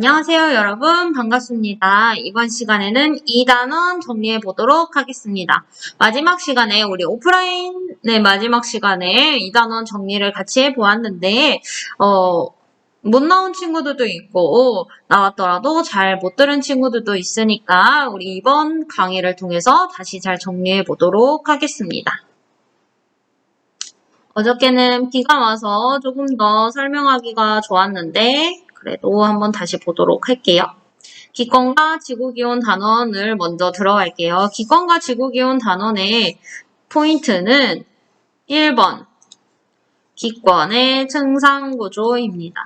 안녕하세요, 여러분. 반갑습니다. 이번 시간에는 2단원 정리해 보도록 하겠습니다. 마지막 시간에 우리 오프라인의 마지막 시간에 2단원 정리를 같이 해 보았는데 못 나온 친구들도 있고 나왔더라도 잘 못 들은 친구들도 있으니까 우리 이번 강의를 통해서 다시 잘 정리해 보도록 하겠습니다. 어저께는 비가 와서 조금 더 설명하기가 좋았는데 그래도 한번 다시 보도록 할게요. 기권과 지구기온 단원을 먼저 들어갈게요. 기권과 지구기온 단원의 포인트는 1번 기권의 증상구조입니다.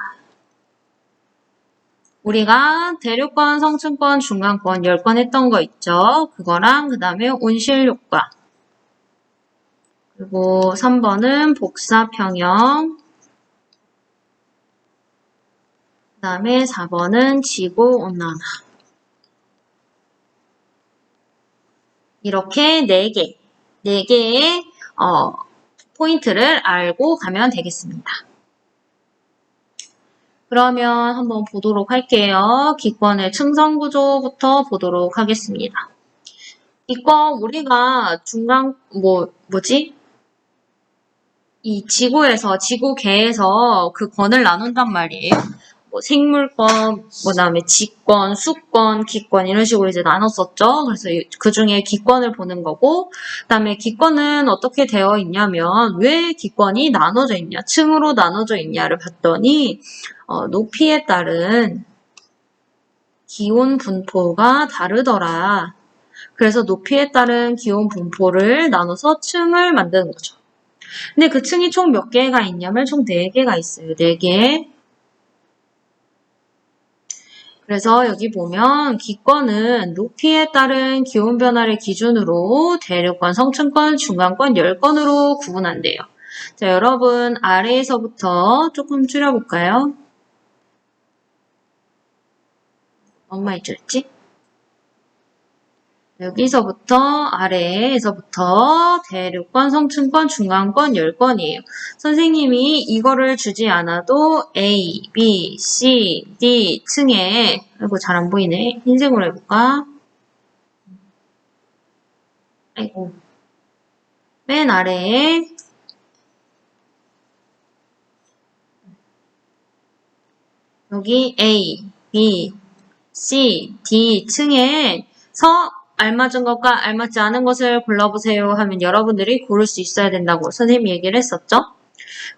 우리가 대륙권, 성층권, 중간권 10권 했던 거 있죠? 그거랑 그 다음에 온실효과 그리고 3번은 복사평형 그 다음에 4번은 지구온난화 이렇게 4개의 포인트를 알고 가면 되겠습니다. 그러면 한번 보도록 할게요. 기권의 측성구조부터 보도록 하겠습니다. 기권 우리가 중간 이 지구에서 지구계에서 그 권을 나눈단 말이에요. 생물권, 그다음에 지권, 수권, 기권 이런 식으로 이제 나눴었죠. 그래서 그 중에 기권을 보는 거고, 그다음에 기권은 어떻게 되어 있냐면 왜 기권이 나눠져 있냐, 층으로 나눠져 있냐를 봤더니 높이에 따른 기온 분포가 다르더라. 그래서 높이에 따른 기온 분포를 나눠서 층을 만드는 거죠. 근데 그 층이 총 몇 개가 있냐면 총 4개가 있어요. 4개. 그래서 여기 보면 기권은 높이에 따른 기온 변화를 기준으로 대륙권, 성층권, 중간권 10권으로 구분한대요. 자, 여러분 아래에서부터 조금 줄여볼까요? 얼마 줄였지? 여기서부터 아래에서부터 대륙권, 성층권, 중간권 10권이에요. 선생님이 이거를 주지 않아도 A, B, C, D 층에 아이고 잘 안 보이네. 흰색으로 해볼까? 아이고 맨 아래에 여기 A, B, C, D 층에서 알맞은 것과 알맞지 않은 것을 골라보세요 하면 여러분들이 고를 수 있어야 된다고 선생님이 얘기를 했었죠.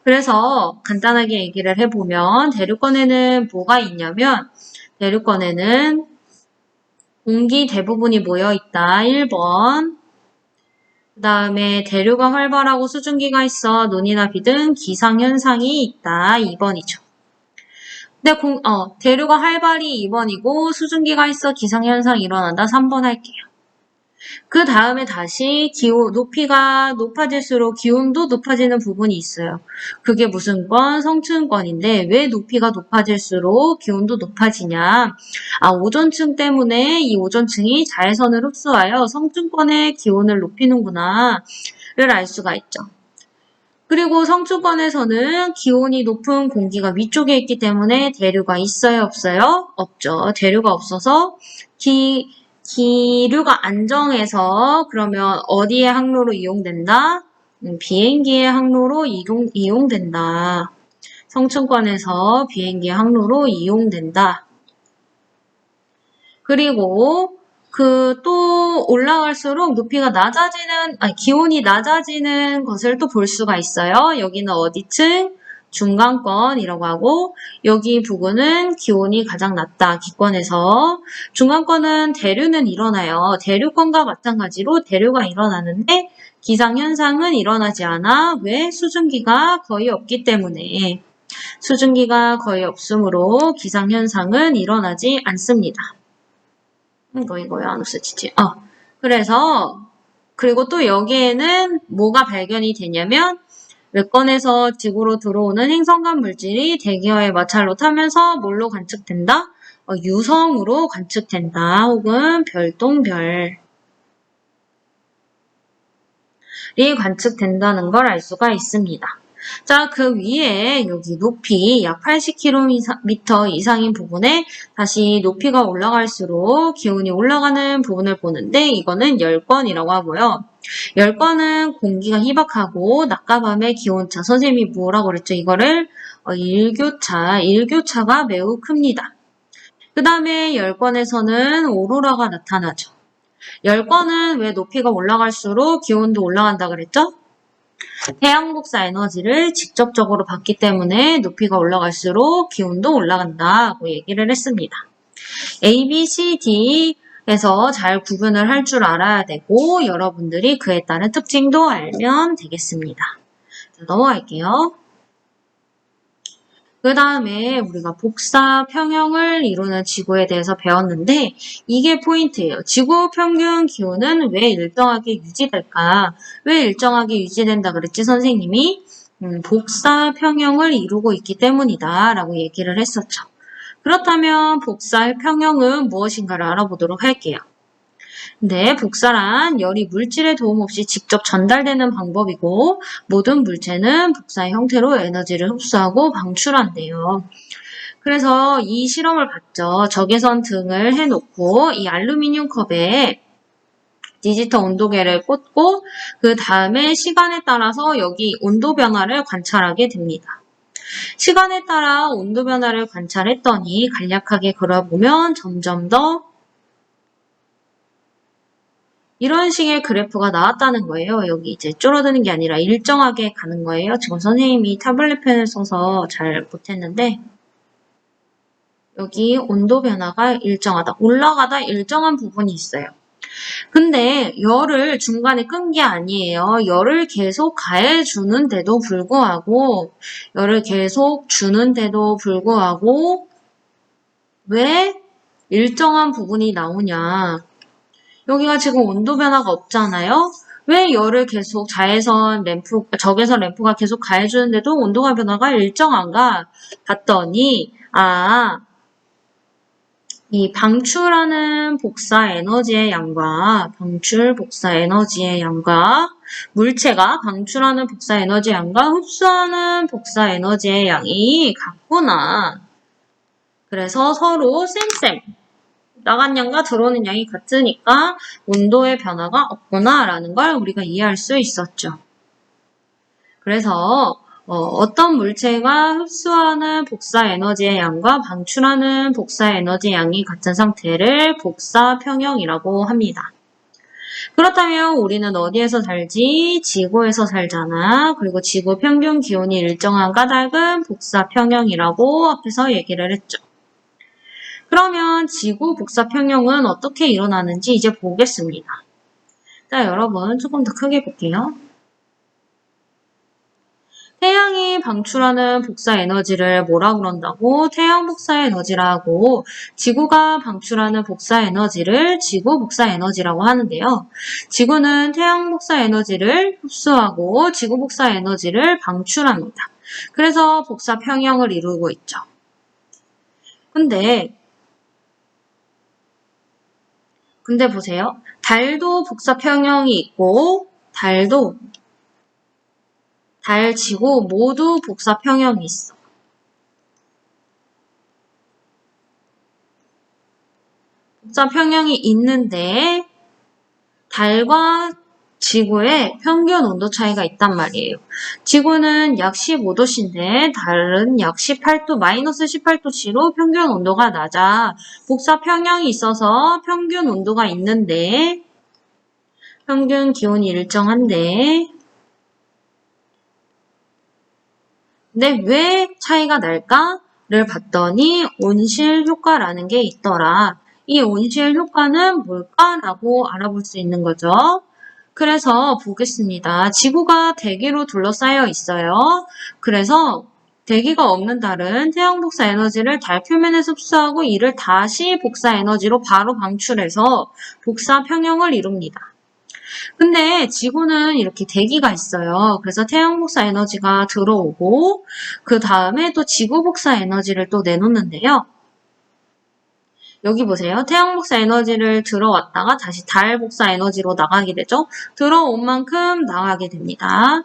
그래서 간단하게 얘기를 해보면 대륙권에는 뭐가 있냐면 대륙권에는 공기 대부분이 모여있다. 1번 그 다음에 대류가 활발하고 수증기가 있어 눈이나 비 등 기상현상이 있다. 2번이죠. 근데 대류가 활발이 2번이고 수증기가 있어 기상현상이 일어난다. 3번 할게요. 그 다음에 다시 높이가 높아질수록 기온도 높아지는 부분이 있어요. 그게 무슨 권? 성층권인데 왜 높이가 높아질수록 기온도 높아지냐? 오존층 때문에 이 오존층이 자외선을 흡수하여 성층권의 기온을 높이는구나 를 알 수가 있죠. 그리고 성층권에서는 기온이 높은 공기가 위쪽에 있기 때문에 대류가 있어요? 없어요? 없죠. 대류가 없어서 기류가 안정해서 그러면 어디의 항로로 이용된다? 비행기의 항로로 이용된다. 성층권에서 비행기의 항로로 이용된다. 그리고 또 올라갈수록 높이가 기온이 낮아지는 것을 또 볼 수가 있어요. 여기는 어디층? 중간권이라고 하고 여기 부근은 기온이 가장 낮다. 기권에서 중간권은 대류는 일어나요. 대류권과 마찬가지로 대류가 일어나는데 기상현상은 일어나지 않아. 왜? 수증기가 거의 없기 때문에. 수증기가 거의 없으므로 기상현상은 일어나지 않습니다. 이거 왜 안 없어지지? 그리고 또 여기에는 뭐가 발견이 되냐면 외권에서 지구로 들어오는 행성간 물질이 대기와의 마찰로 타면서 뭘로 관측된다? 유성으로 관측된다. 혹은 별똥별이 관측된다는 걸 알 수가 있습니다. 자, 그 위에 여기 높이 약 80km 이상인 부분에 다시 높이가 올라갈수록 기온이 올라가는 부분을 보는데 이거는 열권이라고 하고요. 열권은 공기가 희박하고 낮과 밤의 기온차. 선생님이 뭐라고 그랬죠? 이거를 일교차가 매우 큽니다. 그 다음에 열권에서는 오로라가 나타나죠. 열권은 왜 높이가 올라갈수록 기온도 올라간다 그랬죠? 태양 복사 에너지를 직접적으로 받기 때문에 높이가 올라갈수록 기온도 올라간다고 얘기를 했습니다. A, B, C, D에서 잘 구분을 할 줄 알아야 되고 여러분들이 그에 따른 특징도 알면 되겠습니다. 자, 넘어갈게요. 그 다음에 우리가 복사 평형을 이루는 지구에 대해서 배웠는데 이게 포인트예요. 지구 평균 기온은 왜 일정하게 유지될까? 왜 일정하게 유지된다 그랬지 선생님이? 복사 평형을 이루고 있기 때문이다 라고 얘기를 했었죠. 그렇다면 복사 평형은 무엇인가를 알아보도록 할게요. 네, 복사란 열이 물질의 도움 없이 직접 전달되는 방법이고 모든 물체는 복사의 형태로 에너지를 흡수하고 방출한대요. 그래서 이 실험을 봤죠. 적외선 등을 해놓고 이 알루미늄 컵에 디지털 온도계를 꽂고 그 다음에 시간에 따라서 여기 온도 변화를 관찰하게 됩니다. 시간에 따라 온도 변화를 관찰했더니 간략하게 그려보면 점점 더 이런 식의 그래프가 나왔다는 거예요. 여기 이제 줄어드는 게 아니라 일정하게 가는 거예요. 지금 선생님이 타블렛 펜을 써서 잘 못했는데 여기 온도 변화가 일정하다. 올라가다 일정한 부분이 있어요. 근데 열을 중간에 끈 게 아니에요. 열을 계속 가해주는데도 불구하고 왜 일정한 부분이 나오냐. 여기가 지금 온도 변화가 없잖아요. 왜 열을 계속 적외선 램프가 계속 가해주는데도 온도가 변화가 일정한가 봤더니 이 방출하는 복사 에너지의 양과 물체가 방출하는 복사 에너지의 양과 흡수하는 복사 에너지의 양이 같구나. 그래서 서로 쌤 나간 양과 들어오는 양이 같으니까 온도의 변화가 없구나라는 걸 우리가 이해할 수 있었죠. 그래서 어떤 물체가 흡수하는 복사 에너지의 양과 방출하는 복사 에너지의 양이 같은 상태를 복사 평형이라고 합니다. 그렇다면 우리는 어디에서 살지? 지구에서 살잖아. 그리고 지구 평균 기온이 일정한 까닭은 복사 평형이라고 앞에서 얘기를 했죠. 그러면 지구 복사 평형은 어떻게 일어나는지 이제 보겠습니다. 자, 여러분 조금 더 크게 볼게요. 태양이 방출하는 복사 에너지를 뭐라 그런다고? 태양 복사 에너지라고 지구가 방출하는 복사 에너지를 지구 복사 에너지라고 하는데요. 지구는 태양 복사 에너지를 흡수하고 지구 복사 에너지를 방출합니다. 그래서 복사 평형을 이루고 있죠. 근데 보세요. 달도 복사 평형이 있고 달, 지구 모두 복사 평형이 있어. 복사 평형이 있는데 달과 지구의 평균 온도 차이가 있단 말이에요. 지구는 약 15도씨인데 달은 약 18도, 마이너스 18도씨로 평균 온도가 낮아. 복사 평형이 있어서 평균 온도가 있는데 평균 기온이 일정한데 근데 왜 차이가 날까를 봤더니 온실 효과라는 게 있더라. 이 온실 효과는 뭘까라고 알아볼 수 있는 거죠. 그래서 보겠습니다. 지구가 대기로 둘러싸여 있어요. 그래서 대기가 없는 달은 태양 복사 에너지를 달 표면에서 흡수하고 이를 다시 복사 에너지로 바로 방출해서 복사 평형을 이룹니다. 근데 지구는 이렇게 대기가 있어요. 그래서 태양 복사 에너지가 들어오고 그 다음에 또 지구 복사 에너지를 또 내놓는데요. 여기 보세요. 태양 복사 에너지를 들어왔다가 다시 달 복사 에너지로 나가게 되죠. 들어온 만큼 나가게 됩니다.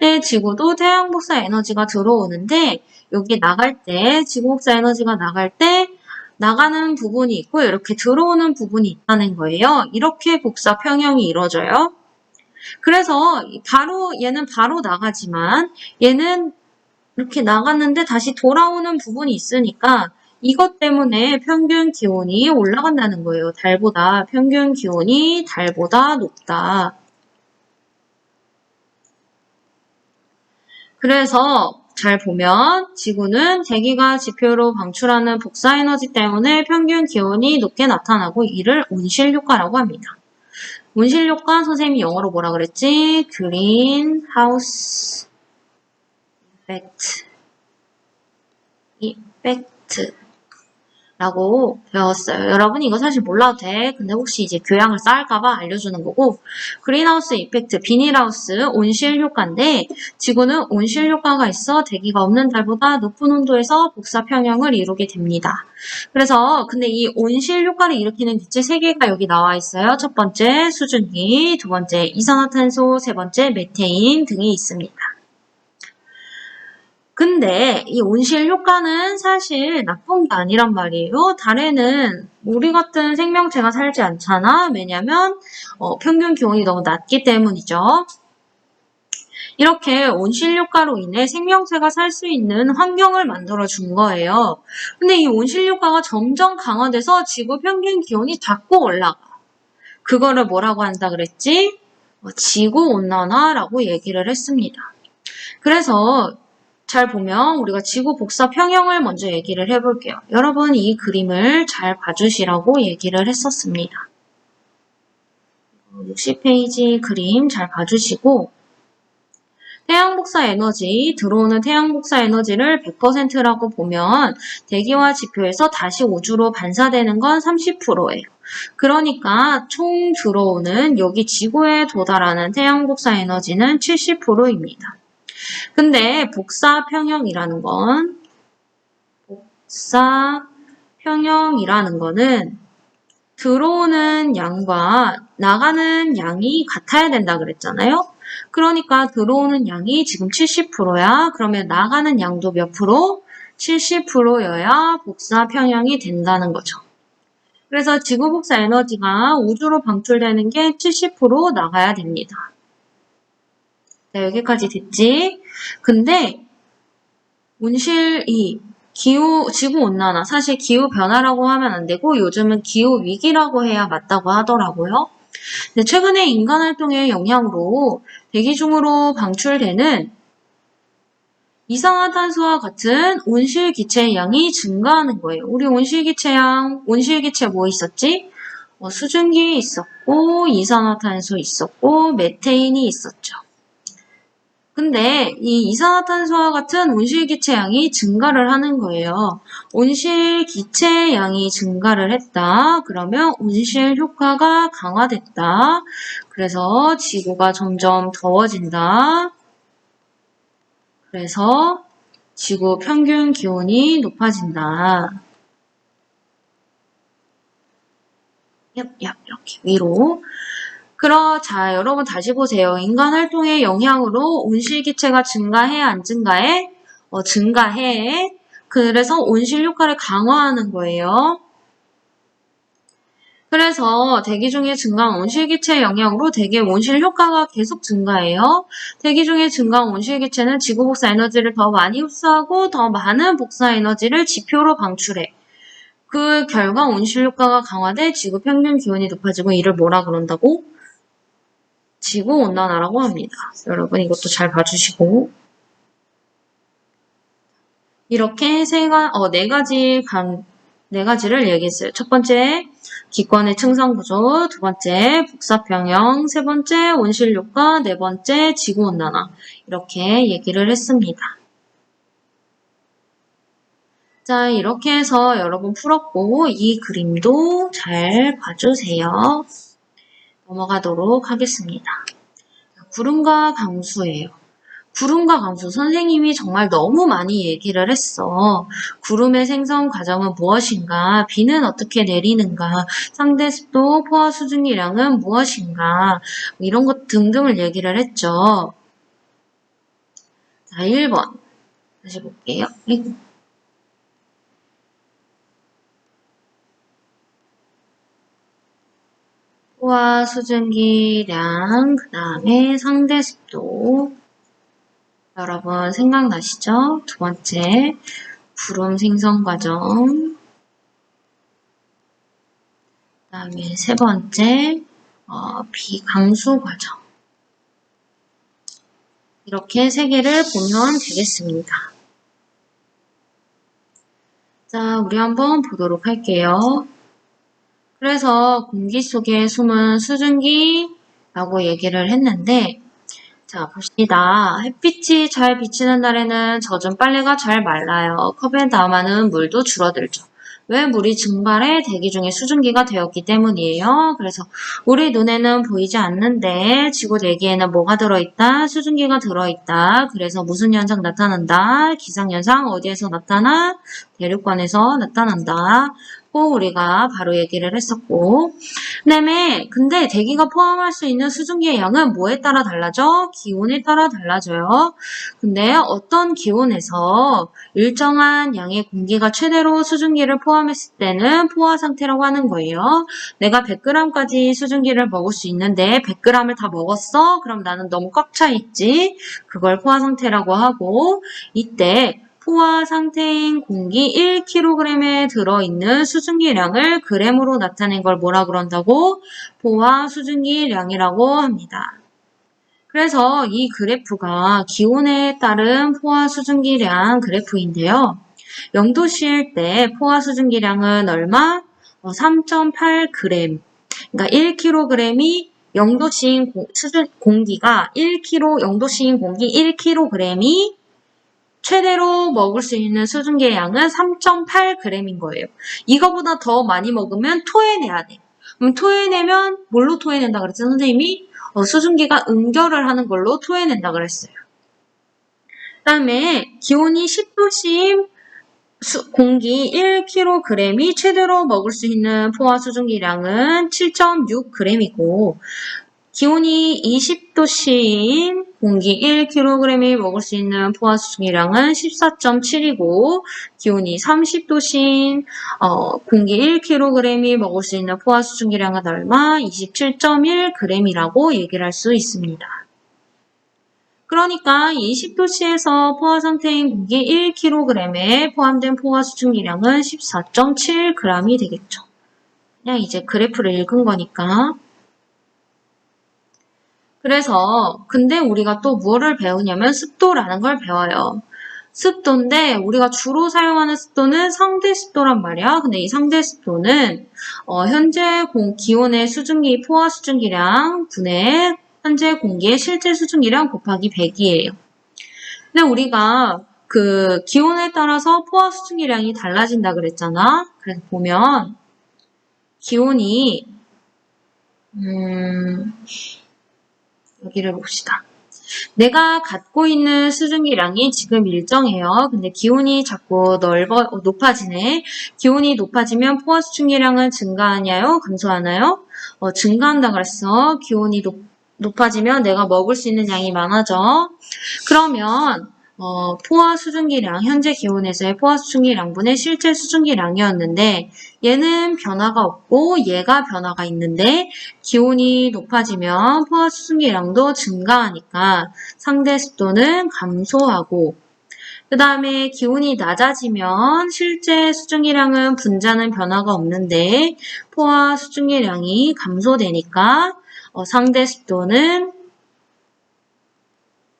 네, 지구도 태양 복사 에너지가 들어오는데 여기 나갈 때 지구 복사 에너지가 나갈 때 나가는 부분이 있고 이렇게 들어오는 부분이 있다는 거예요. 이렇게 복사 평형이 이루어져요. 그래서 얘는 바로 나가지만 얘는 이렇게 나갔는데 다시 돌아오는 부분이 있으니까 이것 때문에 평균 기온이 올라간다는 거예요. 평균 기온이 달보다 높다. 그래서 잘 보면 지구는 대기가 지표로 방출하는 복사 에너지 때문에 평균 기온이 높게 나타나고 이를 온실효과라고 합니다. 온실효과 선생님이 영어로 뭐라 그랬지? 그린하우스 이펙트 라고 배웠어요. 여러분 이거 사실 몰라도 돼. 근데 혹시 이제 교양을 쌓을까봐 알려주는 거고 그린하우스 이펙트, 비닐하우스, 온실효과인데 지구는 온실효과가 있어 대기가 없는 달보다 높은 온도에서 복사평형을 이루게 됩니다. 그래서 근데 이 온실효과를 일으키는 기체 3개가 여기 나와 있어요. 첫 번째 수증기, 두 번째 이산화탄소, 세 번째 메테인 등이 있습니다. 근데 이 온실 효과는 사실 나쁜 게 아니란 말이에요. 달에는 우리 같은 생명체가 살지 않잖아. 왜냐면 평균 기온이 너무 낮기 때문이죠. 이렇게 온실 효과로 인해 생명체가 살 수 있는 환경을 만들어 준 거예요. 근데 이 온실 효과가 점점 강화돼서 지구 평균 기온이 자꾸 올라가. 그거를 뭐라고 한다 그랬지? 지구 온난화라고 얘기를 했습니다. 그래서 잘 보면 우리가 지구 복사 평형을 먼저 얘기를 해볼게요. 여러분 이 그림을 잘 봐주시라고 얘기를 했었습니다. 60페이지 그림 잘 봐주시고 태양 복사 에너지, 들어오는 태양 복사 에너지를 100%라고 보면 대기와 지표에서 다시 우주로 반사되는 건 30%예요. 그러니까 총 들어오는 여기 지구에 도달하는 태양 복사 에너지는 70%입니다. 근데 복사평형이라는 거는 들어오는 양과 나가는 양이 같아야 된다 그랬잖아요. 그러니까 들어오는 양이 지금 70%야. 그러면 나가는 양도 몇 프로? 70%여야 복사평형이 된다는 거죠. 그래서 지구 복사 에너지가 우주로 방출되는 게 70% 나가야 됩니다. 자, 여기까지 됐지? 근데 지구온난화, 사실 기후변화라고 하면 안 되고 요즘은 기후위기라고 해야 맞다고 하더라고요. 근데 최근에 인간활동의 영향으로 대기 중으로 방출되는 이산화탄소와 같은 온실기체의 양이 증가하는 거예요. 우리 온실기체 뭐 있었지? 수증기 있었고, 이산화탄소 있었고, 메테인이 있었죠. 근데 이 이산화탄소와 같은 온실기체 양이 증가를 하는 거예요. 온실기체 양이 증가를 했다. 그러면 온실 효과가 강화됐다. 그래서 지구가 점점 더워진다. 그래서 지구 평균 기온이 높아진다. 이렇게 위로. 자, 여러분 다시 보세요. 인간 활동의 영향으로 온실기체가 증가해, 안 증가해? 증가해. 그래서 온실 효과를 강화하는 거예요. 그래서 대기 중에 증가한 온실기체의 영향으로 대기의 온실 효과가 계속 증가해요. 대기 중에 증가한 온실기체는 지구 복사 에너지를 더 많이 흡수하고 더 많은 복사 에너지를 지표로 방출해. 그 결과 온실 효과가 강화돼 지구 평균 기온이 높아지고 이를 뭐라 그런다고? 지구온난화라고 합니다. 여러분 이것도 잘 봐주시고 이렇게 네 가지를 얘기했어요. 첫 번째, 기권의 층상구조, 두 번째, 복사평형, 세 번째, 온실효과, 네 번째, 지구온난화 이렇게 얘기를 했습니다. 자, 이렇게 해서 여러분 풀었고 이 그림도 잘 봐주세요. 넘어가도록 하겠습니다. 구름과 강수예요. 구름과 강수 선생님이 정말 너무 많이 얘기를 했어. 구름의 생성 과정은 무엇인가? 비는 어떻게 내리는가? 상대 습도, 포화 수증기량은 무엇인가? 이런 것 등등을 얘기를 했죠. 자, 1번. 다시 볼게요. 포화 수증기량, 그 다음에 상대 습도. 여러분 생각나시죠? 두 번째, 구름 생성 과정. 그 다음에 세 번째, 비강수 과정. 이렇게 세 개를 보면 되겠습니다. 자, 우리 한번 보도록 할게요. 그래서 공기 속에 숨은 수증기라고 얘기를 했는데, 자, 봅시다. 햇빛이 잘 비치는 날에는 젖은 빨래가 잘 말라요. 컵에 담아는 물도 줄어들죠. 왜? 물이 증발해 대기 중에 수증기가 되었기 때문이에요. 그래서 우리 눈에는 보이지 않는데 지구 대기에는 뭐가 들어있다? 수증기가 들어있다. 그래서 무슨 현상 나타난다? 기상현상 어디에서 나타나? 대륙관에서 나타난다. 고 우리가 바로 얘기를 했었고, 그다음에 근데 대기가 포함할 수 있는 수증기의 양은 뭐에 따라 달라져? 기온에 따라 달라져요. 근데 어떤 기온에서 일정한 양의 공기가 최대로 수증기를 포함했을 때는 포화 상태라고 하는 거예요. 내가 100g까지 수증기를 먹을 수 있는데 100g을 다 먹었어? 그럼 나는 너무 꽉 차 있지? 그걸 포화 상태라고 하고, 이때 포화 상태인 공기 1kg에 들어있는 수증기량을 그램으로 나타낸 걸 뭐라 그런다고? 포화 수증기량이라고 합니다. 그래서 이 그래프가 기온에 따른 포화 수증기량 그래프인데요. 0도씨일 때 포화 수증기량은 얼마? 3.8g. 그러니까 1kg이 0도씨인 공기가 1kg, 0도씨인 공기 1kg이 최대로 먹을 수 있는 수증기의 양은 3.8g인 거예요. 이거보다 더 많이 먹으면 토해내야 돼. 그럼 토해내면 뭘로 토해낸다 그랬죠, 선생님이? 수증기가 응결을 하는 걸로 토해낸다 그랬어요. 그 다음에 기온이 10도씨인 공기 1kg이 최대로 먹을 수 있는 포화 수증기량은 7.6g이고, 기온이 20도씨인 공기 1kg이 먹을 수 있는 포화 수증기량은 14.7이고, 기온이 30도씨인 공기 1kg이 먹을 수 있는 포화 수증기량은 얼마? 27.1g이라고 얘기를 할 수 있습니다. 그러니까 20도씨에서 포화 상태인 공기 1kg에 포함된 포화 수증기량은 14.7g이 되겠죠. 그냥 이제 그래프를 읽은 거니까. 그래서 근데 우리가 또 뭐를 배우냐면 습도라는 걸 배워요. 습도인데 우리가 주로 사용하는 습도는 상대 습도란 말이야. 근데 이 상대 습도는 현재 기온의 수증기 포화 수증기량 분의 현재 공기의 실제 수증기량 곱하기 100이에요. 근데 우리가 그 기온에 따라서 포화 수증기량이 달라진다 그랬잖아. 그래서 보면 기온이 여기를 봅시다. 내가 갖고 있는 수증기량이 지금 일정해요. 근데 기온이 자꾸 높아지네. 기온이 높아지면 포화 수증기량은 증가하냐요? 감소하나요? 증가한다 그랬어. 기온이 높아지면 내가 먹을 수 있는 양이 많아져. 그러면 포화 수증기량, 현재 기온에서의 포화 수증기량분의 실제 수증기량이었는데 얘는 변화가 없고 얘가 변화가 있는데 기온이 높아지면 포화 수증기량도 증가하니까 상대 습도는 감소하고, 그 다음에 기온이 낮아지면 실제 수증기량은 분자는 변화가 없는데 포화 수증기량이 감소되니까 상대 습도는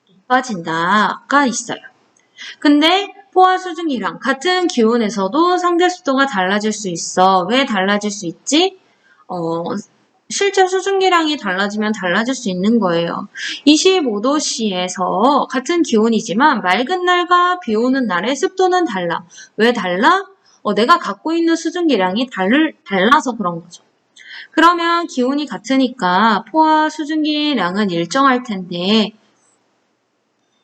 높아진다가 있어요. 근데 포화 수증기량 같은 기온에서도 상대 습도가 달라질 수 있어. 왜 달라질 수 있지? 실제 수증기량이 달라지면 달라질 수 있는 거예요. 25도씨에서 같은 기온이지만 맑은 날과 비 오는 날의 습도는 달라. 왜 달라? 내가 갖고 있는 수증기량이 달라서 그런 거죠. 그러면 기온이 같으니까 포화 수증기량은 일정할 텐데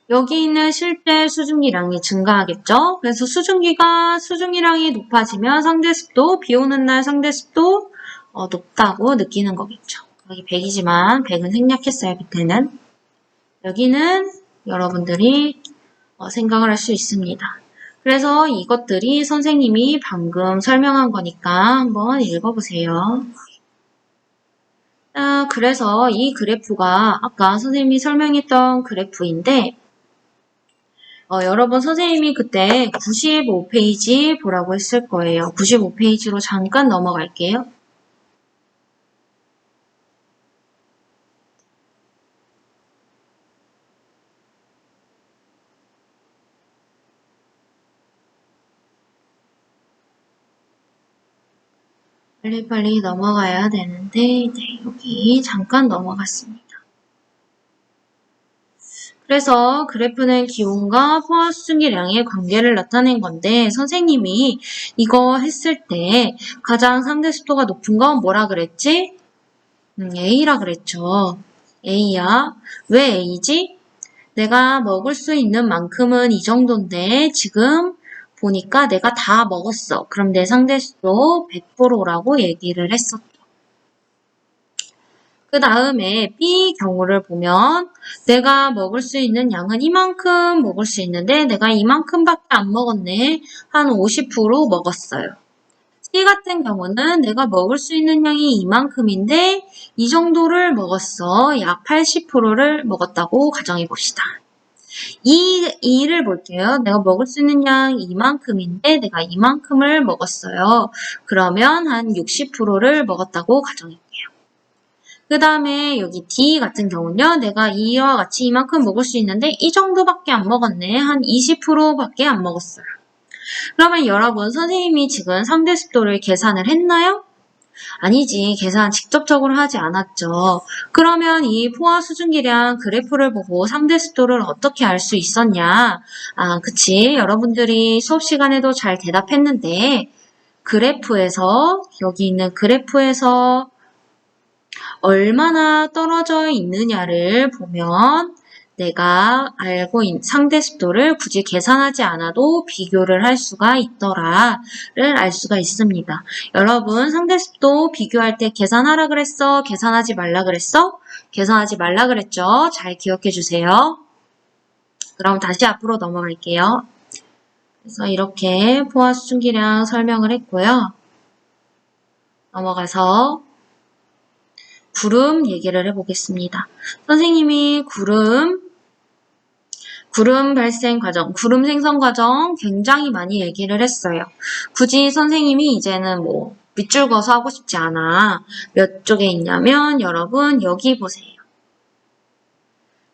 여기 있는 실제 수증기량이 증가하겠죠. 그래서 수증기량이 높아지면 상대습도, 비 오는 날 상대습도 높다고 느끼는 거겠죠. 여기 100이지만 100은 생략했어요, 밑에는. 여기는 여러분들이 생각을 할 수 있습니다. 그래서 이것들이 선생님이 방금 설명한 거니까 한번 읽어보세요. 그래서 이 그래프가 아까 선생님이 설명했던 그래프인데 여러분 선생님이 그때 95페이지 보라고 했을 거예요. 95페이지로 잠깐 넘어갈게요. 빨리빨리 넘어가야 되는데 여기 잠깐 넘어갔습니다. 그래서 그래프는 기온과 포화 수증기량의 관계를 나타낸 건데 선생님이 이거 했을 때 가장 상대 습도가 높은 건 뭐라 그랬지? A라 그랬죠. A야. 왜 A지? 내가 먹을 수 있는 만큼은 이 정도인데 지금 보니까 내가 다 먹었어. 그럼 내 상대 습도 100%라고 얘기를 했었죠. 그 다음에 B 경우를 보면 내가 먹을 수 있는 양은 이만큼 먹을 수 있는데 내가 이만큼밖에 안 먹었네. 한 50% 먹었어요. C 같은 경우는 내가 먹을 수 있는 양이 이만큼인데 이 정도를 먹었어. 약 80%를 먹었다고 가정해 봅시다. 이를 볼게요. 내가 먹을 수 있는 양 이만큼인데 내가 이만큼을 먹었어요. 그러면 한 60%를 먹었다고 가정할게요. 그 다음에 여기 D 같은 경우는요. 내가 이와 같이 이만큼 먹을 수 있는데 이 정도밖에 안 먹었네. 한 20%밖에 안 먹었어요. 그러면 여러분 선생님이 지금 상대 습도를 계산을 했나요? 아니지. 계산 직접적으로 하지 않았죠. 그러면 이 포화 수증기량 그래프를 보고 상대 습도를 어떻게 알 수 있었냐? 그치. 여러분들이 수업 시간에도 잘 대답했는데 그래프에서 여기 있는 그래프에서 얼마나 떨어져 있느냐를 보면 내가 알고 있는 상대 습도를 굳이 계산하지 않아도 비교를 할 수가 있더라를 알 수가 있습니다. 여러분 상대 습도 비교할 때 계산하라 그랬어? 계산하지 말라 그랬어? 계산하지 말라 그랬죠? 잘 기억해 주세요. 그럼 다시 앞으로 넘어갈게요. 그래서 이렇게 포화 수증기량 설명을 했고요. 넘어가서 구름 얘기를 해보겠습니다. 선생님이 구름 발생 과정, 구름 생성 과정 굉장히 많이 얘기를 했어요. 굳이 선생님이 이제는 밑줄 그어서 하고 싶지 않아. 몇 쪽에 있냐면 여러분 여기 보세요.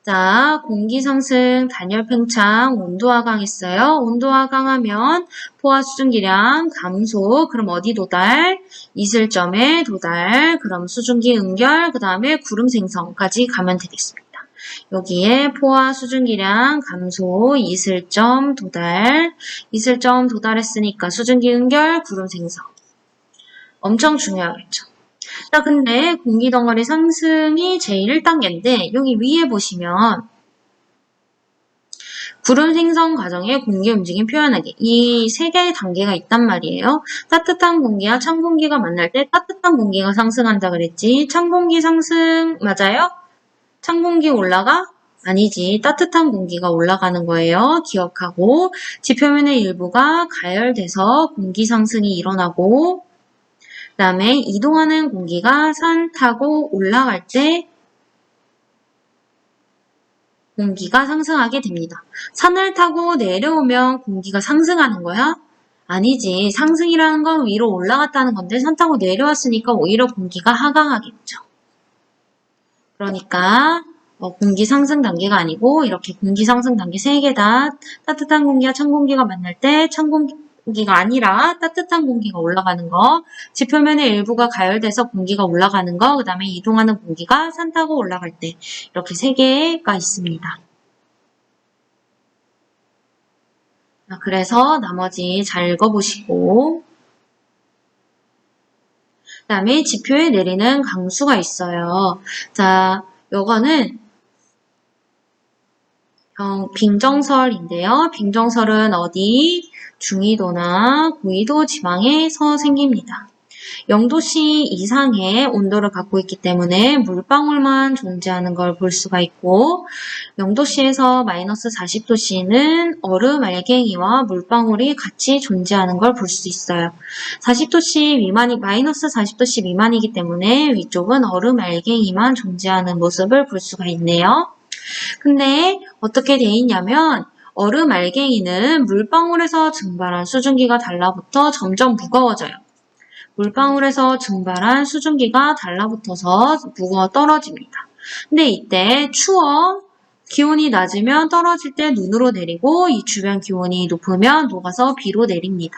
자, 공기 상승, 단열 팽창, 온도 하강 있어요. 온도 하강하면 포화 수증기량 감소, 그럼 어디 도달? 이슬점에 도달, 그럼 수증기 응결, 그 다음에 구름 생성까지 가면 되겠습니다. 여기에 포화 수증기량 감소, 이슬점 도달, 이슬점 도달했으니까 수증기 응결, 구름 생성. 엄청 중요하겠죠. 자, 근데 공기 덩어리 상승이 제1단계인데 여기 위에 보시면 구름 생성 과정의 공기 움직임 표현하기 이 세 개의 단계가 있단 말이에요. 따뜻한 공기와 찬 공기가 만날 때 따뜻한 공기가 상승한다 그랬지. 찬 공기 상승 맞아요? 찬 공기 올라가? 아니지. 따뜻한 공기가 올라가는 거예요. 기억하고 지표면의 일부가 가열돼서 공기 상승이 일어나고 그 다음에 이동하는 공기가 산 타고 올라갈 때 공기가 상승하게 됩니다. 산을 타고 내려오면 공기가 상승하는 거야? 아니지. 상승이라는 건 위로 올라갔다는 건데 산 타고 내려왔으니까 오히려 공기가 하강하겠죠. 그러니까 공기 상승 단계가 아니고 이렇게 공기 상승 단계 3개 다 따뜻한 공기와 찬 공기가 만날 때 찬 공기가 아니라 따뜻한 공기가 올라가는 거, 지표면의 일부가 가열돼서 공기가 올라가는 거, 그 다음에 이동하는 공기가 산 타고 올라갈 때 이렇게 3개가 있습니다. 그래서 나머지 잘 읽어보시고 그 다음에 지표에 내리는 강수가 있어요. 자, 요거는 빙정설인데요. 빙정설은 어디? 중위도나 고위도 지방에서 생깁니다. 0도씨 이상의 온도를 갖고 있기 때문에 물방울만 존재하는 걸 볼 수가 있고 0도씨에서 마이너스 40도씨는 얼음 알갱이와 물방울이 같이 존재하는 걸 볼 수 있어요. 40도씨 미만이 마이너스 40도씨 미만이기 때문에 위쪽은 얼음 알갱이만 존재하는 모습을 볼 수가 있네요. 근데 어떻게 돼 있냐면 얼음 알갱이는 물방울에서 증발한 수증기가 달라붙어 점점 무거워져요. 물방울에서 증발한 수증기가 달라붙어서 무거워 떨어집니다. 근데 이때 추워 기온이 낮으면 떨어질 때 눈으로 내리고 이 주변 기온이 높으면 녹아서 비로 내립니다.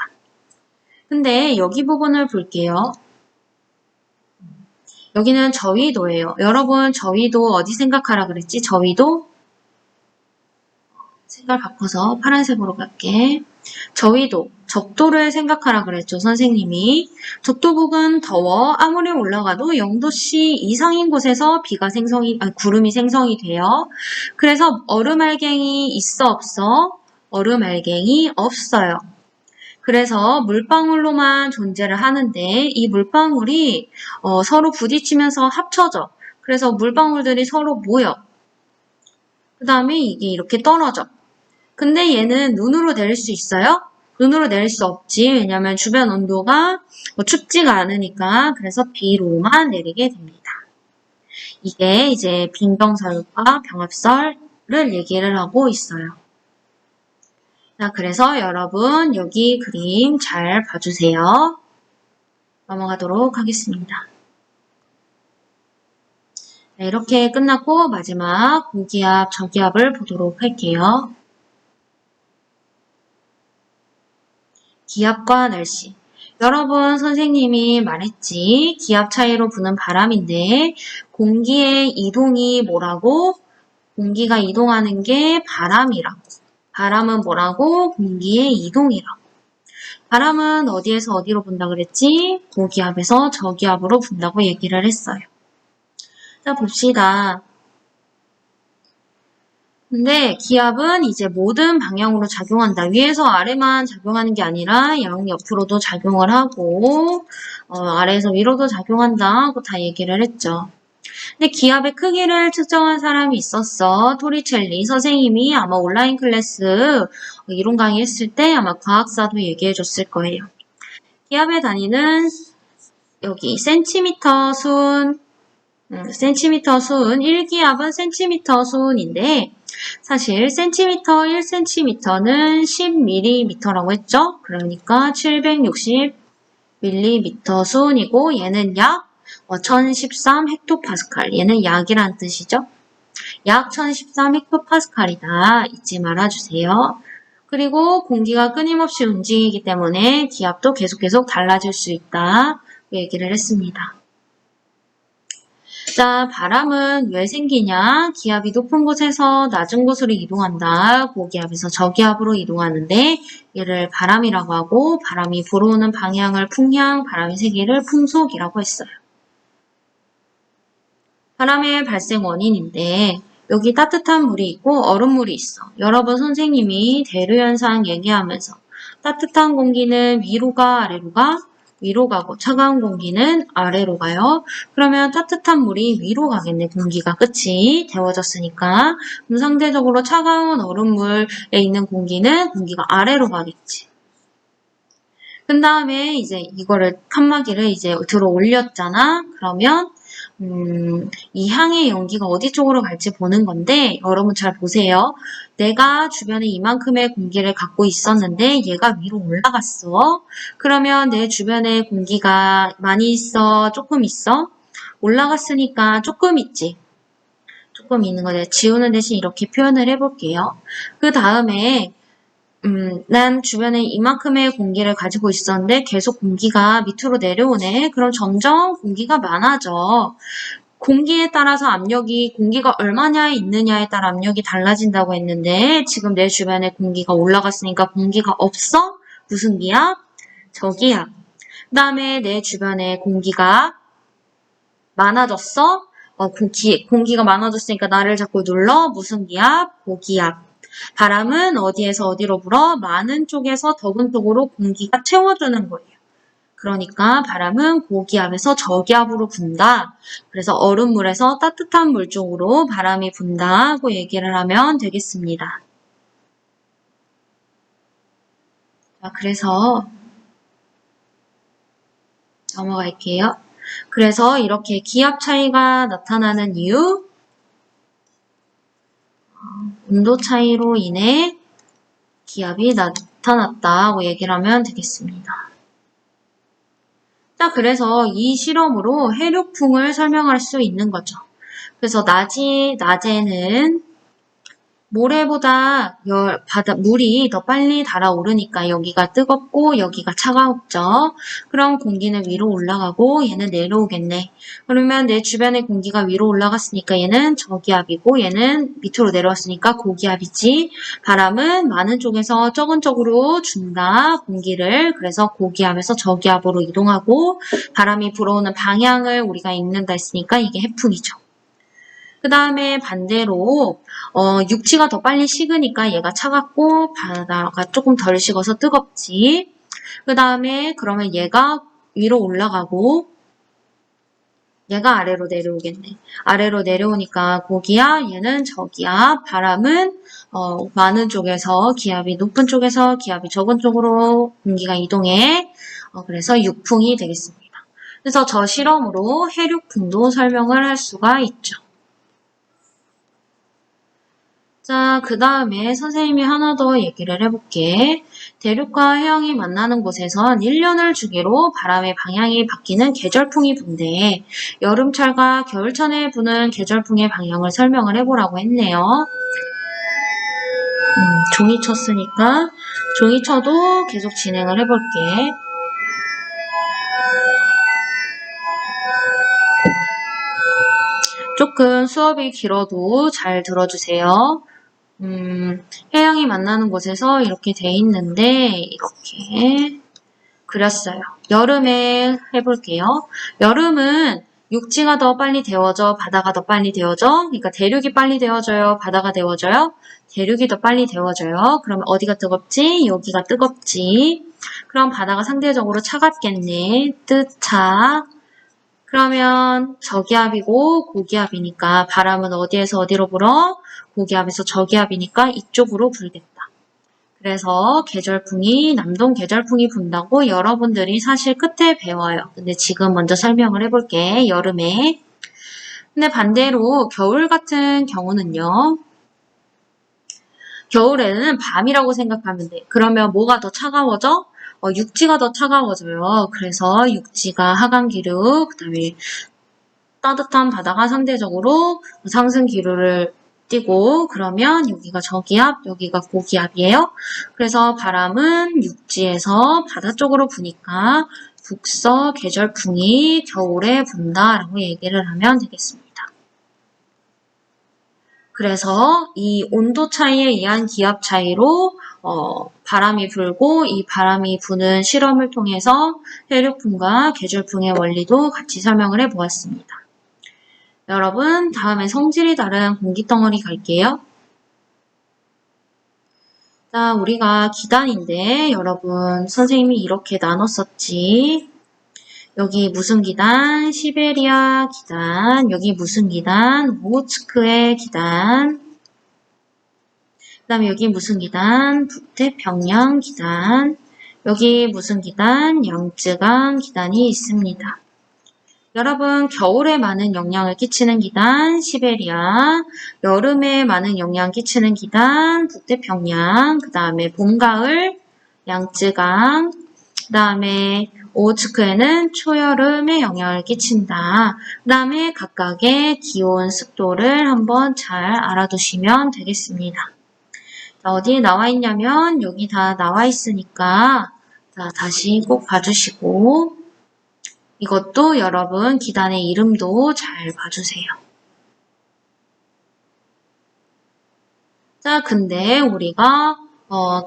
근데 여기 부분을 볼게요. 여기는 저위도예요. 여러분 저위도 어디 생각하라 그랬지? 저위도? 색깔 바꿔서 파란색으로 갈게. 저위도, 적도를 생각하라 그랬죠, 선생님이. 적도북은 더워 아무리 올라가도 0도씨 이상인 곳에서 구름이 생성이 돼요. 그래서 얼음알갱이 있어 없어? 얼음알갱이 없어요. 그래서 물방울로만 존재를 하는데 이 물방울이 서로 부딪히면서 합쳐져. 그래서 물방울들이 서로 모여. 그 다음에 이게 이렇게 떨어져. 근데 얘는 눈으로 내릴 수 있어요? 눈으로 내릴 수 없지. 왜냐면 주변 온도가 춥지가 않으니까. 그래서 비로만 내리게 됩니다. 이게 이제 빈병설과 병합설을 얘기를 하고 있어요. 자, 그래서 여러분 여기 그림 잘 봐주세요. 넘어가도록 하겠습니다. 네, 이렇게 끝났고 마지막 고기압, 저기압을 보도록 할게요. 기압과 날씨. 여러분 선생님이 말했지. 기압 차이로 부는 바람인데 공기의 이동이 뭐라고? 공기가 이동하는 게 바람이라고. 바람은 뭐라고? 공기의 이동이라고. 바람은 어디에서 어디로 분다 그랬지? 고기압에서 저기압으로 분다고 얘기를 했어요. 자, 봅시다. 근데 기압은 이제 모든 방향으로 작용한다. 위에서 아래만 작용하는 게 아니라 양옆으로도 작용을 하고 아래에서 위로도 작용한다 하고 다 얘기를 했죠. 근데 기압의 크기를 측정한 사람이 있었어. 토리첼리 선생님이 아마 온라인 클래스 이론 강의 했을 때 아마 과학사도 얘기해 줬을 거예요. 기압의 단위는 여기 센티미터 순, 1기압은 센티미터 순인데 사실 센티미터 1cm는 10mm라고 했죠. 그러니까 760mm 순이고 얘는 약 1013 헥토파스칼. 얘는 약이란 뜻이죠. 약 1013 헥토파스칼이다. 잊지 말아주세요. 그리고 공기가 끊임없이 움직이기 때문에 기압도 계속 달라질 수 있다. 얘기를 했습니다. 자, 바람은 왜 생기냐? 기압이 높은 곳에서 낮은 곳으로 이동한다. 고기압에서 저기압으로 이동하는데 얘를 바람이라고 하고 바람이 불어오는 방향을 풍향, 바람이 세기를 풍속이라고 했어요. 바람의 발생 원인인데 여기 따뜻한 물이 있고 얼음물이 있어. 여러분 선생님이 대류현상 얘기하면서 따뜻한 공기는 위로 가 아래로 가? 위로 가고 차가운 공기는 아래로 가요. 그러면 따뜻한 물이 위로 가겠네. 공기가 그치? 데워졌으니까. 그럼 상대적으로 차가운 얼음물에 있는 공기가 아래로 가겠지. 그 다음에 이제 이거를 칸막이를 이제 들어 올렸잖아. 그러면 이 향의 연기가 어디 쪽으로 갈지 보는 건데 여러분 잘 보세요. 내가 주변에 이만큼의 공기를 갖고 있었는데 얘가 위로 올라갔어. 그러면 내 주변에 공기가 많이 있어? 조금 있어? 올라갔으니까 조금 있지. 조금 있는 거 내가 지우는 대신 이렇게 표현을 해볼게요. 그 다음에 난 주변에 이만큼의 공기를 가지고 있었는데 계속 공기가 밑으로 내려오네. 그럼 점점 공기가 많아져. 공기에 따라서 공기가 얼마나 있느냐에 따라 압력이 달라진다고 했는데 지금 내 주변에 공기가 올라갔으니까 공기가 없어? 무슨 기압? 저기압. 그 다음에 내 주변에 공기가 많아졌어? 공기가 많아졌으니까 나를 자꾸 눌러. 무슨 기압? 고기압. 바람은 어디에서 어디로 불어? 많은 쪽에서 적은 쪽으로 공기가 채워주는 거예요. 그러니까 바람은 고기압에서 저기압으로 분다. 그래서 얼음물에서 따뜻한 물 쪽으로 바람이 분다고 얘기를 하면 되겠습니다. 자, 그래서 넘어갈게요. 그래서 이렇게 기압 차이가 나타나는 이유, 온도 차이로 인해 기압이 나타났다고 얘기를 하면 되겠습니다. 자, 그래서 이 실험으로 해류풍을 설명할 수 있는 거죠. 그래서 낮에는 모래보다 물이 더 빨리 달아오르니까 여기가 뜨겁고 여기가 차가웠죠. 그럼 공기는 위로 올라가고 얘는 내려오겠네. 그러면 내 주변의 공기가 위로 올라갔으니까 얘는 저기압이고 얘는 밑으로 내려왔으니까 고기압이지. 바람은 많은 쪽에서 적은 쪽으로 준다. 공기를. 그래서 고기압에서 저기압으로 이동하고 바람이 불어오는 방향을 우리가 읽는다 했으니까 이게 해풍이죠. 그 다음에 반대로 육지가 더 빨리 식으니까 얘가 차갑고 바다가 조금 덜 식어서 뜨겁지. 그 다음에 그러면 얘가 위로 올라가고 얘가 아래로 내려오겠네. 아래로 내려오니까 고기압, 얘는 저기압, 바람은 많은 쪽에서 기압이 높은 쪽에서 기압이 적은 쪽으로 공기가 이동해. 그래서 육풍이 되겠습니다. 그래서 저 실험으로 해륙풍도 설명을 할 수가 있죠. 자, 그 다음에 선생님이 하나 더 얘기를 해볼게. 대륙과 해양이 만나는 곳에선 1년을 주기로 바람의 방향이 바뀌는 계절풍이 분대. 여름철과 겨울철에 부는 계절풍의 방향을 설명을 해보라고 했네요. 종이쳐 쓰니까 종이쳐도 계속 진행을 해볼게. 조금 수업이 길어도 잘 들어주세요. 해양이 만나는 곳에서 이렇게 돼 있는데 이렇게 그렸어요. 여름에 해볼게요. 여름은 육지가 더 빨리 데워져, 바다가 더 빨리 데워져. 그러니까 대륙이 빨리 데워져요, 바다가 데워져요. 대륙이 더 빨리 데워져요. 그러면 어디가 뜨겁지? 여기가 뜨겁지. 그럼 바다가 상대적으로 차갑겠네. 뜨차. 그러면 저기압이고 고기압이니까 바람은 어디에서 어디로 불어? 고기압에서 저기압이니까 이쪽으로 불겠다. 그래서 계절풍이 남동 계절풍이 분다고 여러분들이 사실 끝에 배워요. 근데 지금 먼저 설명을 해볼게. 여름에. 근데 반대로 겨울 같은 경우는요. 겨울에는 밤이라고 생각하면 돼. 그러면 뭐가 더 차가워져? 육지가 더 차가워져요. 그래서 육지가 하강 기류, 그 다음에 따뜻한 바다가 상대적으로 상승 기류를 띄고 그러면 여기가 저기압, 여기가 고기압이에요. 그래서 바람은 육지에서 바다 쪽으로 부니까 북서 계절풍이 겨울에 분다라고 얘기를 하면 되겠습니다. 그래서 이 온도 차이에 의한 기압 차이로 바람이 불고 이 바람이 부는 실험을 통해서 해류풍과 계절풍의 원리도 같이 설명을 해보았습니다. 여러분, 다음에 성질이 다른 공기덩어리 갈게요. 자, 우리가 기단인데 여러분 선생님이 이렇게 나눴었지. 여기 무슨 기단? 시베리아 기단. 여기 무슨 기단? 오호츠크의 기단. 그 다음에 여기 무슨 기단? 북태평양 기단. 여기 무슨 기단? 양쯔강 기단이 있습니다. 여러분, 겨울에 많은 영향을 끼치는 기단 시베리아, 여름에 많은 영향 끼치는 기단 북태평양, 그 다음에 봄, 가을 양쯔강, 그 다음에 오호츠크에는 초여름에 영향을 끼친다. 그 다음에 각각의 기온, 습도를 한번 잘 알아두시면 되겠습니다. 자, 어디에 나와 있냐면 여기 다 나와 있으니까 자, 다시 꼭 봐주시고 이것도 여러분 기단의 이름도 잘 봐주세요. 자, 근데 우리가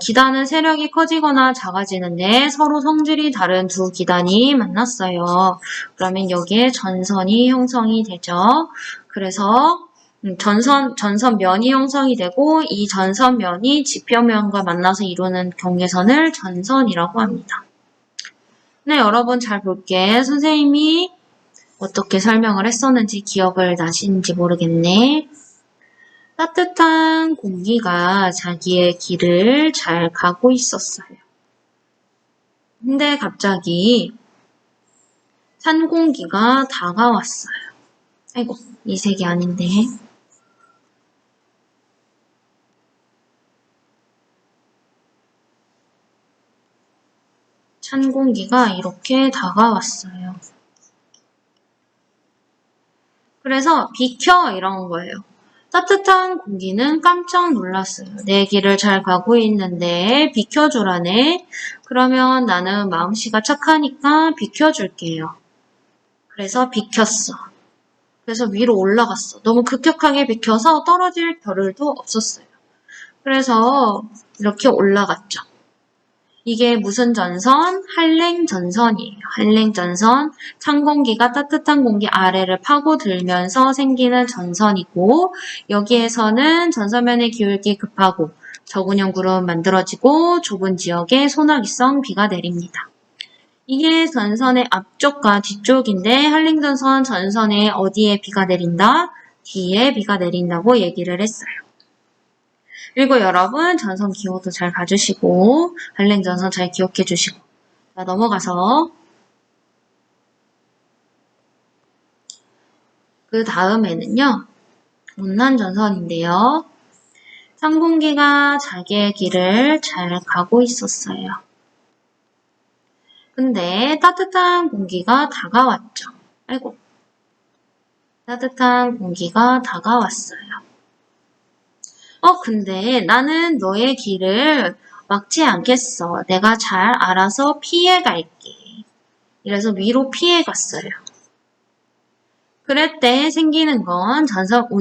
기단은 세력이 커지거나 작아지는데 서로 성질이 다른 두 기단이 만났어요. 그러면 여기에 전선이 형성이 되죠. 그래서 전선면이 형성이 되고 이 전선면이 지표면과 만나서 이루는 경계선을 전선이라고 합니다. 네, 여러분 잘 볼게. 선생님이 어떻게 설명을 했었는지 기억을 나시는지 모르겠네. 따뜻한 공기가 자기의 길을 잘 가고 있었어요. 근데 갑자기 찬 공기가 다가왔어요. 아이고, 이 색이 아닌데. 찬 공기가 이렇게 다가왔어요. 그래서 비켜 이런 거예요. 따뜻한 공기는 깜짝 놀랐어요. 내 길을 잘 가고 있는데 비켜주라네. 그러면 나는 마음씨가 착하니까 비켜줄게요. 그래서 비켰어. 그래서 위로 올라갔어. 너무 급격하게 비켜서 떨어질 겨를도 없었어요. 그래서 이렇게 올라갔죠. 이게 무슨 전선? 한랭전선이에요. 한랭전선, 찬 공기가 따뜻한 공기 아래를 파고들면서 생기는 전선이고 여기에서는 전선면의 기울기 급하고 저근형 구름 만들어지고 좁은 지역에 소나기성 비가 내립니다. 이게 전선의 앞쪽과 뒤쪽인데 한랭전선 전선에 어디에 비가 내린다? 뒤에 비가 내린다고 얘기를 했어요. 그리고 여러분 전선 기호도 잘 봐주시고 발렌 전선 잘 기억해 주시고 자 넘어가서 그 다음에는요 온난 전선인데요. 찬 공기가 자기의 길을 잘 가고 있었어요. 근데 따뜻한 공기가 다가왔죠. 아이고 따뜻한 공기가 다가왔어요. 근데 나는 너의 길을 막지 않겠어. 내가 잘 알아서 피해갈게. 이래서 위로 피해갔어요. 그럴 때 생기는 건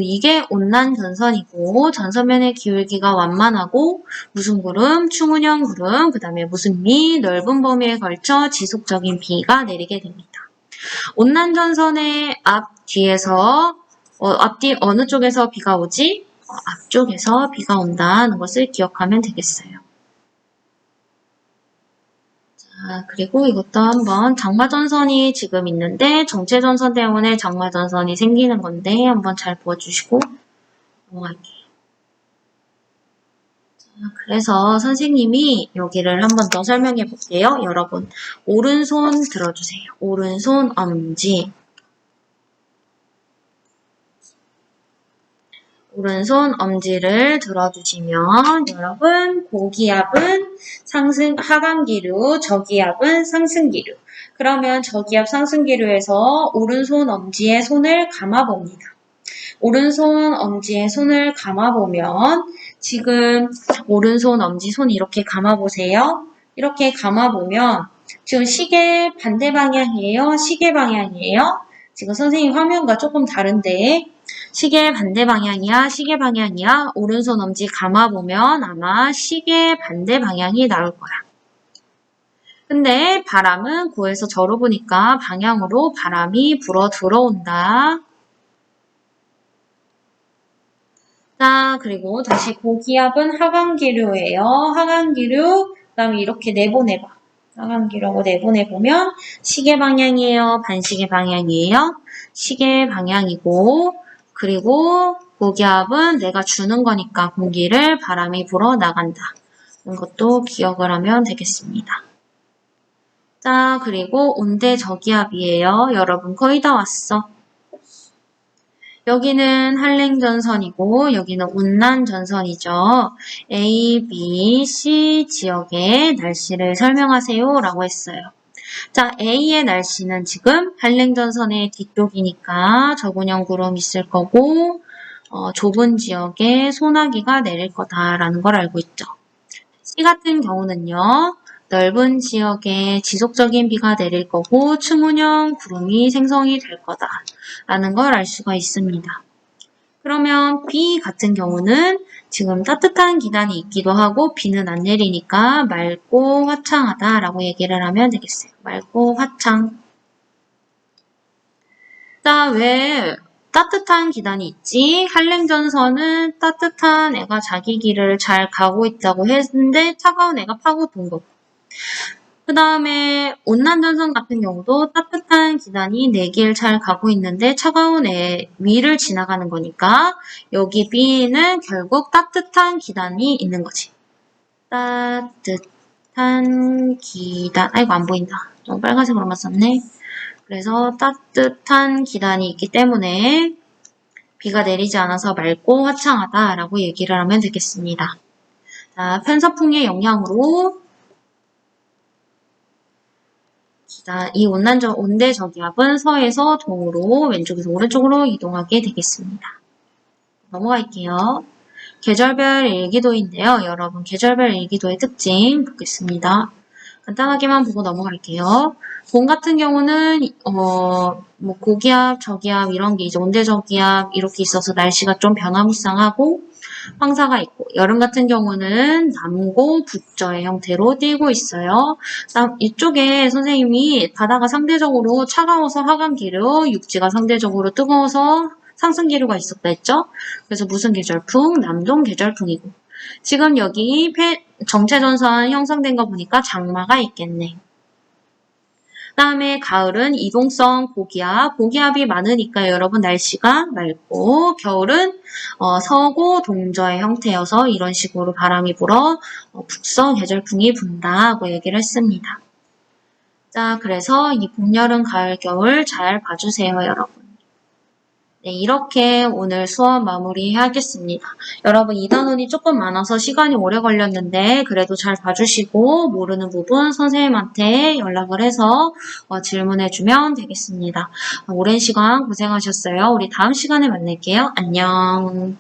이게 온난 전선이고 전선면의 기울기가 완만하고 무슨 구름, 충운형 구름, 그 다음에 무슨 넓은 범위에 걸쳐 지속적인 비가 내리게 됩니다. 온난 전선의 뒤에서 앞뒤 어느 쪽에서 비가 오지? 앞쪽에서 비가 온다는 것을 기억하면 되겠어요. 자, 그리고 이것도 한번 장마전선이 지금 있는데 정체전선 때문에 장마전선이 생기는 건데 한번 잘 보여주시고 넘어갈게요. 자, 그래서 선생님이 여기를 한번 더 설명해 볼게요. 여러분 오른손 들어주세요. 오른손 엄지 오른손 엄지를 들어주시면 여러분 고기압은 하강기류, 저기압은 상승기류. 그러면 저기압 상승기류에서 오른손 엄지에 손을 감아봅니다. 오른손 엄지에 손을 감아보면 지금 오른손 엄지 손 이렇게 감아보세요. 이렇게 감아보면 지금 시계 반대 방향이에요? 시계 방향이에요? 지금 선생님 화면과 조금 다른데 시계 반대 방향이야? 시계 방향이야? 오른손 엄지 감아보면 아마 시계 반대 방향이 나올 거야. 근데 바람은 고에서 저로 보니까 방향으로 바람이 불어 들어온다. 자, 그리고 다시 고기압은 하강기류예요. 하강기류, 그 다음에 이렇게 내보내봐. 하강기류하고 내보내보면 시계 방향이에요? 반시계 방향이에요? 시계 방향이고 그리고 고기압은 내가 주는 거니까 공기를 바람이 불어 나간다. 이것도 기억을 하면 되겠습니다. 자, 그리고 온대 저기압이에요. 여러분 거의 다 왔어. 여기는 한랭전선이고 여기는 온난전선이죠. A, B, C 지역의 날씨를 설명하세요 라고 했어요. 자, A의 날씨는 지금 한랭전선의 뒤쪽이니까 저근형 구름 있을 거고 좁은 지역에 소나기가 내릴 거다라는 걸 알고 있죠. C 같은 경우는요. 넓은 지역에 지속적인 비가 내릴 거고 충운형 구름이 생성이 될 거다라는 걸 알 수가 있습니다. 그러면 B 같은 경우는 지금 따뜻한 기간이 있기도 하고 비는 안 내리니까 맑고 화창하다라고 얘기를 하면 되겠어요. 맑고 화창. 자, 왜 따뜻한 기단이 있지? 한랭전선은 따뜻한 애가 자기 길을 잘 가고 있다고 했는데 차가운 애가 파고든 거고. 그 다음에 온난전선 같은 경우도 따뜻한 기단이 내 길 잘 가고 있는데 차가운 위를 지나가는 거니까 여기 B는 결국 따뜻한 기단이 있는 거지. 따뜻한 기단, 아이고 안 보인다. 너무 빨간색으로만 썼네. 그래서 따뜻한 기단이 있기 때문에 비가 내리지 않아서 맑고 화창하다라고 얘기를 하면 되겠습니다. 자, 편서풍의 영향으로 이 온대저기압은 서에서 동으로 왼쪽에서 오른쪽으로 이동하게 되겠습니다. 넘어갈게요. 계절별 일기도인데요. 여러분 계절별 일기도의 특징 보겠습니다. 간단하게만 보고 넘어갈게요. 봄 같은 경우는 뭐 고기압, 저기압 이런 게 이제 온대저기압 이렇게 있어서 날씨가 좀 변화무쌍하고 황사가 있고, 여름 같은 경우는 남고 북저의 형태로 띄고 있어요. 이쪽에 선생님이 바다가 상대적으로 차가워서 하강기류, 육지가 상대적으로 뜨거워서 상승기류가 있었다 했죠? 그래서 무슨 계절풍? 남동 계절풍이고. 지금 여기 정체전선 형성된 거 보니까 장마가 있겠네. 그다음에 가을은 이동성 고기압이 많으니까 여러분 날씨가 맑고, 겨울은 서고 동저의 형태여서 이런 식으로 바람이 불어 북서 계절풍이 분다고 얘기를 했습니다. 자, 그래서 이 봄, 여름, 가을, 겨울 잘 봐주세요, 여러분. 네, 이렇게 오늘 수업 마무리하겠습니다. 여러분 이 단원이 조금 많아서 시간이 오래 걸렸는데 그래도 잘 봐주시고 모르는 부분 선생님한테 연락을 해서 질문해주면 되겠습니다. 오랜 시간 고생하셨어요. 우리 다음 시간에 만날게요. 안녕.